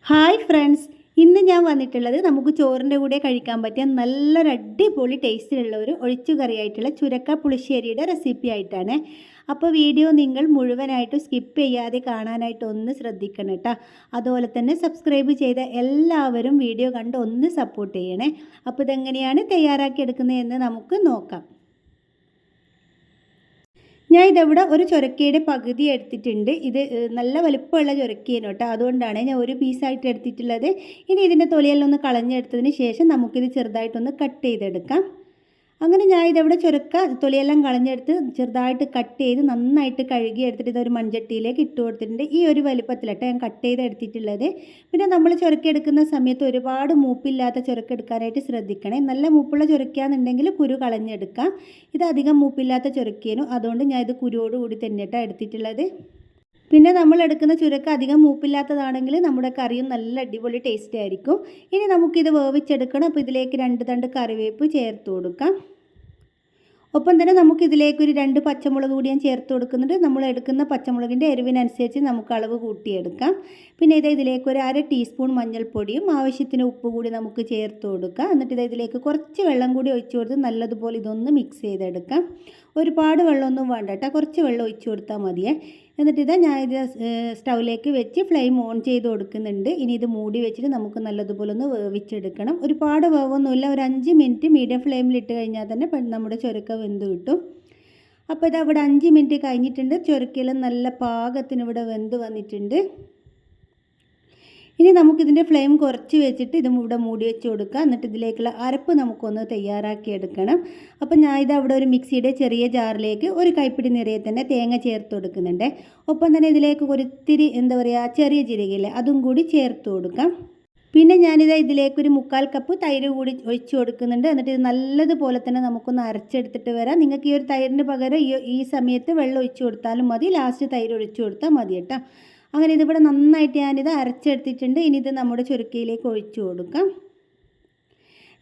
Hi friends, ഇന്ന് ഞാൻ വന്നിട്ടുള്ളത് നമുക്ക് ചോറിൻ്റെ കൂടെ കഴിക്കാൻ പറ്റിയ നല്ലൊരു അടിപൊളി ടേസ്റ്റിലുള്ള ഒരു ഒഴിച്ചുകറിയായിട്ടുള്ള ചുരക്ക പുളിശ്ശേരിയുടെ റെസിപ്പി ആയിട്ടാണ്. അപ്പോൾ വീഡിയോ നിങ്ങൾ മുഴുവനായിട്ട് സ്കിപ്പ് ചെയ്യാതെ കാണാനായിട്ട് ഒന്ന് ശ്രദ്ധിക്കണം കേട്ടോ. അതുപോലെ തന്നെ സബ്സ്ക്രൈബ് ചെയ്ത എല്ലാവരും വീഡിയോ കണ്ട് ഒന്ന് സപ്പോർട്ട് ചെയ്യണേ. അപ്പോൾ ഇതെങ്ങനെയാണ് തയ്യാറാക്കിയെടുക്കുന്നതെന്ന് നമുക്ക് നോക്കാം. ഞാൻ ഇതവിടെ ഒരു ചുരക്കയുടെ പകുതി എടുത്തിട്ടുണ്ട്. ഇത് നല്ല വലുപ്പമുള്ള ചുരക്കയാണ് കേട്ടോ, അതുകൊണ്ടാണ് ഞാൻ ഒരു പീസായിട്ട് എടുത്തിട്ടുള്ളത്. ഇനി ഇതിൻ്റെ തൊലിയെല്ലാം ഒന്ന് കളഞ്ഞെടുത്തതിന് ശേഷം നമുക്കിത് ചെറുതായിട്ടൊന്ന് കട്ട് ചെയ്തെടുക്കാം. അങ്ങനെ ഞാൻ ഇതവിടെ ചുരക്ക തൊലിയെല്ലാം കളഞ്ഞെടുത്ത് ചെറുതായിട്ട് കട്ട് ചെയ്ത് നന്നായിട്ട് കഴുകി എടുത്തിട്ട് ഇതൊരു മൺചട്ടിയിലേക്ക് ഇട്ട് കൊടുത്തിട്ടുണ്ട്. ഈ ഒരു വലിപ്പത്തിലട്ടോ ഞാൻ കട്ട് ചെയ്ത് എടുത്തിട്ടുള്ളത്. പിന്നെ നമ്മൾ ചുരക്ക എടുക്കുന്ന സമയത്ത് ഒരുപാട് മൂപ്പില്ലാത്ത ചുരക്ക എടുക്കാനായിട്ട് ശ്രദ്ധിക്കണേ. നല്ല മൂപ്പുള്ള ചുരക്കാന്നുണ്ടെങ്കിൽ കുരു കളഞ്ഞെടുക്കാം. ഇത് അധികം മൂപ്പില്ലാത്ത ചുരക്കേനു, അതുകൊണ്ട് ഞാൻ ഇത് കുരുവോടുകൂടി തന്നെയായിട്ടാണ് എടുത്തിട്ടുള്ളത്. പിന്നെ നമ്മൾ എടുക്കുന്ന ചുരക്ക അധികം മൂപ്പില്ലാത്തതാണെങ്കിൽ നമ്മുടെ കറിയും നല്ല അടിപൊളി ടേസ്റ്റ് ആയിരിക്കും. ഇനി നമുക്കിത് വേവിച്ചെടുക്കണം. അപ്പോൾ ഇതിലേക്ക് 2 തണ്ട് കറിവേപ്പ് ചേർത്ത് കൊടുക്കാം. ഒപ്പം തന്നെ നമുക്കിതിലേക്ക് ഒരു 2 പച്ചമുളക് കൂടി ഞാൻ ചേർത്ത് കൊടുക്കുന്നുണ്ട്. നമ്മൾ എടുക്കുന്ന പച്ചമുളകിൻ്റെ എരിവിനനുസരിച്ച് നമുക്ക് അളവ് കൂട്ടിയെടുക്കാം. പിന്നെ ഇതിലേക്ക് ഒരു 1/2 ടീസ്പൂൺ മഞ്ഞൾപ്പൊടിയും ആവശ്യത്തിന് ഉപ്പ് കൂടി നമുക്ക് ചേർത്ത് കൊടുക്കാം. എന്നിട്ട് ഇതിലേക്ക് കുറച്ച് വെള്ളം കൂടി ഒഴിച്ച് കൊടുത്ത് നല്ലതുപോലെ ഇതൊന്ന് മിക്സ് ചെയ്തെടുക്കാം. ഒരുപാട് വെള്ളമൊന്നും വേണ്ട കേട്ടോ, കുറച്ച് വെള്ളം ഒഴിച്ച് കൊടുത്താൽ മതിയേ. എന്നിട്ട് ഞാനിത് സ്റ്റൗവിലേക്ക് വെച്ച് ഫ്ലെയിം ഓൺ ചെയ്ത് കൊടുക്കുന്നുണ്ട്. ഇനി ഇത് മൂടി വെച്ചിട്ട് നമുക്ക് നല്ലതുപോലെ ഒന്ന് വേവിച്ചെടുക്കണം. ഒരുപാട് വേവൊന്നുമില്ല, ഒരു 5 മിനിറ്റ് മീഡിയം ഫ്ലെയിമിലിട്ട് കഴിഞ്ഞാൽ തന്നെ നമ്മുടെ ചുരക്ക വെന്ത് കിട്ടും. അപ്പോൾ ഇതവിടെ 5 മിനിറ്റ് കഴിഞ്ഞിട്ടുണ്ട്. ചുരക്കയെല്ലാം നല്ല പാകത്തിന് ഇവിടെ വെന്ത് വന്നിട്ടുണ്ട്. ഇനി നമുക്കിതിൻ്റെ ഫ്ലെയിം കുറച്ച് വെച്ചിട്ട് ഇതും ഇവിടെ മൂടി വെച്ച് കൊടുക്കുക. എന്നിട്ട് ഇതിലേക്കുള്ള അരപ്പ് നമുക്കൊന്ന് തയ്യാറാക്കി എടുക്കണം. അപ്പോൾ ഞാൻ ഇതവിടെ ഒരു മിക്സിയുടെ ചെറിയ ജാറിലേക്ക് ഒരു കൈപ്പിടി നിറയെ തന്നെ തേങ്ങ ചേർത്ത് കൊടുക്കുന്നുണ്ട്. ഒപ്പം തന്നെ ഇതിലേക്ക് ഒരിത്തിരി ചെറിയ ജീരകയില്ലേ, അതും കൂടി ചേർത്ത് കൊടുക്കാം. പിന്നെ ഇതിലേക്ക് ഒരു 1/4 കപ്പ് തൈര് കൂടി ഒഴിച്ച് കൊടുക്കുന്നുണ്ട്. എന്നിട്ട് ഇത് നല്ലതുപോലെ തന്നെ നമുക്കൊന്ന് അരച്ചെടുത്തിട്ട് വരാം. നിങ്ങൾക്ക് ഈ ഒരു തൈരിന് പകരം ഈ സമയത്ത് വെള്ളം ഒഴിച്ച് കൊടുത്താലും മതി, ലാസ്റ്റ് തൈര് ഒഴിച്ച് കൊടുത്താൽ മതി കേട്ടോ. അങ്ങനെ ഇതിവിടെ നന്നായിട്ട് ഞാനിത് അരച്ചെടുത്തിട്ടുണ്ട്. ഇനി ഇത് നമ്മുടെ ചുരുക്കയിലേക്ക് ഒഴിച്ചു കൊടുക്കാം.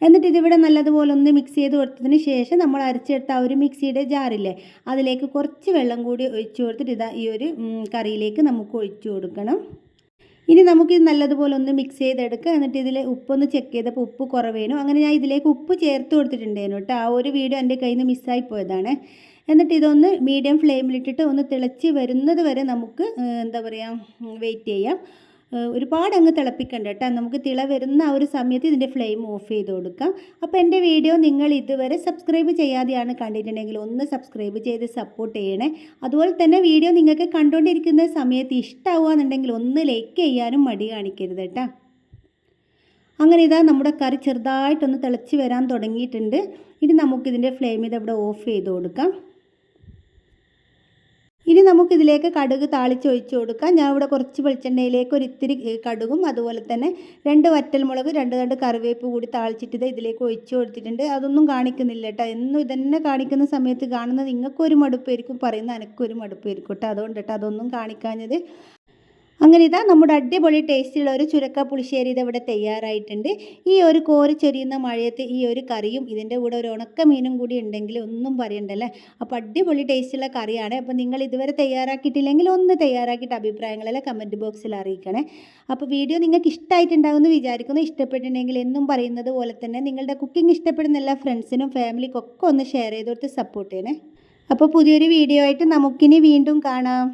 എന്നിട്ട് ഇതിവിടെ നല്ലതുപോലെ ഒന്ന് മിക്സ് ചെയ്ത് കൊടുത്തതിന് ശേഷം നമ്മൾ അരച്ചെടുത്ത ആ ഒരു മിക്സിയുടെ ജാറില്ലേ, അതിലേക്ക് കുറച്ച് വെള്ളം കൂടി ഒഴിച്ചു കൊടുത്തിട്ട് ഈ ഒരു കറിയിലേക്ക് നമുക്ക് ഒഴിച്ചു കൊടുക്കണം. ഇനി നമുക്കിത് നല്ലതുപോലെ ഒന്ന് മിക്സ് ചെയ്തെടുക്കുക. എന്നിട്ട് ഇതിൽ ഉപ്പൊന്ന് ചെക്ക് ചെയ്തപ്പോൾ ഉപ്പ് കുറവേനു, അങ്ങനെ ഞാൻ ഇതിലേക്ക് ഉപ്പ് ചേർത്ത് കൊടുത്തിട്ടുണ്ടായിരുന്നു കേട്ടോ. ആ ഒരു വീഡിയോ എൻ്റെ കയ്യിൽ നിന്ന് മിസ്സായി പോയതാണ്. എന്നിട്ട് ഇതൊന്ന് മീഡിയം ഫ്ലെയിമിലിട്ടിട്ട് ഒന്ന് തിളച്ച് വരുന്നത് വരെ നമുക്ക് വെയിറ്റ് ചെയ്യാം. ഒരുപാട് അങ്ങ് തിളപ്പിക്കണ്ട കേട്ടോ. നമുക്ക് തിള വരുന്ന ആ ഒരു സമയത്ത് ഇതിൻ്റെ ഫ്ലെയിം ഓഫ് ചെയ്ത് കൊടുക്കാം. അപ്പോൾ എൻ്റെ വീഡിയോ നിങ്ങൾ ഇതുവരെ സബ്സ്ക്രൈബ് ചെയ്യാതെയാണ് കണ്ടിട്ടുണ്ടെങ്കിൽ ഒന്ന് സബ്സ്ക്രൈബ് ചെയ്ത് സപ്പോർട്ട് ചെയ്യണേ. അതുപോലെ തന്നെ വീഡിയോ നിങ്ങൾക്ക് കണ്ടുകൊണ്ടിരിക്കുന്ന സമയത്ത് ഇഷ്ടമാവുകയെന്നുണ്ടെങ്കിൽ ഒന്ന് ലൈക്ക് ചെയ്യാനും മടി കാണിക്കരുത് കേട്ടോ. അങ്ങനെ നമ്മുടെ കറി ചെറുതായിട്ടൊന്ന് തിളച്ച് വരാൻ തുടങ്ങിയിട്ടുണ്ട്. ഇനി നമുക്കിതിൻ്റെ ഫ്ലെയിം ഇതവിടെ ഓഫ് ചെയ്ത് കൊടുക്കാം. ഇനി നമുക്കിതിലേക്ക് കടുക് താളിച്ചൊഴിച്ച് കൊടുക്കാം. ഞാൻ ഇവിടെ കുറച്ച് വെളിച്ചെണ്ണയിലേക്ക് ഒരിത്തിരി കടുകും അതുപോലെ തന്നെ 2 വറ്റൽമുളക് 2 തണ്ട് കറിവേപ്പ് കൂടി താളിച്ചിട്ട് ഇതിലേക്ക് ഒഴിച്ച് കൊടുത്തിട്ടുണ്ട്. അതൊന്നും കാണിക്കുന്നില്ല കേട്ടോ. എന്നും ഇതന്നെ കാണിക്കുന്ന സമയത്ത് കാണുന്നത് നിങ്ങൾക്കൊരു മടുപ്പായിരിക്കും, പറയുന്ന എനിക്കൊരു മടുപ്പായിരിക്കും കേട്ടോ. അതുകൊണ്ട് അതൊന്നും കാണിക്കാഞ്ഞത്. അങ്ങനെ നമ്മുടെ അടിപൊളി ടേസ്റ്റുള്ള ഒരു ചുരക്ക പുളിശ്ശേരി ഇതവിടെ തയ്യാറായിട്ടുണ്ട്. ഈ ഒരു കോരി ചൊരിയുന്ന മഴയത്ത് ഈ ഒരു കറിയും ഇതിൻ്റെ കൂടെ ഒരു ഉണക്ക മീനും കൂടി ഉണ്ടെങ്കിൽ ഒന്നും പറയണ്ടല്ലേ. അപ്പോൾ അടിപൊളി ടേസ്റ്റുള്ള കറിയാണ്. അപ്പോൾ നിങ്ങൾ ഇതുവരെ തയ്യാറാക്കിയിട്ടില്ലെങ്കിൽ ഒന്ന് തയ്യാറാക്കിയിട്ട് അഭിപ്രായങ്ങളെല്ലാം കമൻറ്റ് ബോക്സിൽ അറിയിക്കണേ. അപ്പോൾ വീഡിയോ നിങ്ങൾക്ക് ഇഷ്ടമായിട്ടുണ്ടാകുമെന്ന് വിചാരിക്കുന്നു. ഇഷ്ടപ്പെട്ടിട്ടുണ്ടെങ്കിൽ എന്നും പറയുന്നത് പോലെ തന്നെ നിങ്ങളുടെ കുക്കിംഗ് ഇഷ്ടപ്പെടുന്ന എല്ലാ ഫ്രണ്ട്സിനും ഫാമിലിക്കൊക്കെ ഒന്ന് ഷെയർ ചെയ്ത് കൊടുത്ത് സപ്പോർട്ട് ചെയ്യണേ. അപ്പോൾ പുതിയൊരു വീഡിയോ ആയിട്ട് നമുക്കിനി വീണ്ടും കാണാം.